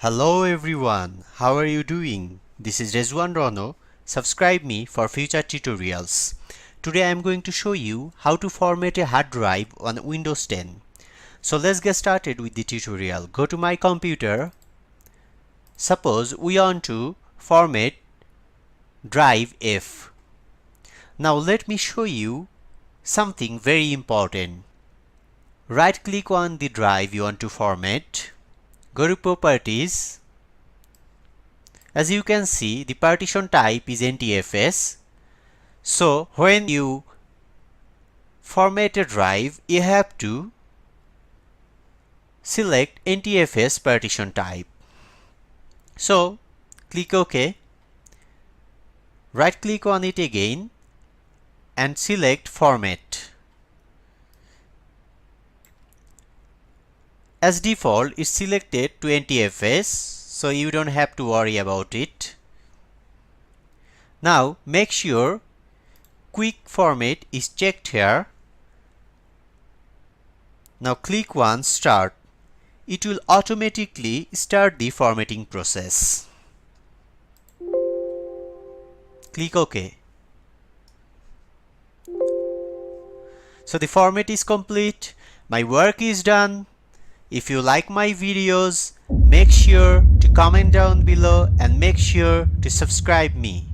Hello everyone, how are you doing? This is Rezwan.rono. Subscribe me for future tutorials. Today I am going to show you how to format a hard drive on Windows 10. So let's get started with the tutorial. Go to my computer. Suppose we want to format drive F. Now let me show you something very important. Right click on the drive you want to format. Go to Properties. As you can see, the partition type is NTFS. So when you format a drive, you have to select NTFS partition type. So click OK. Right click on it again and select Format. As default, it's selected to NTFS, so you don't have to worry about it. Now make sure Quick Format is checked here. Now click on Start. It will automatically start the formatting process. Click OK. So the format is complete. My work is done. If you like my videos, make sure to comment down below and make sure to subscribe me.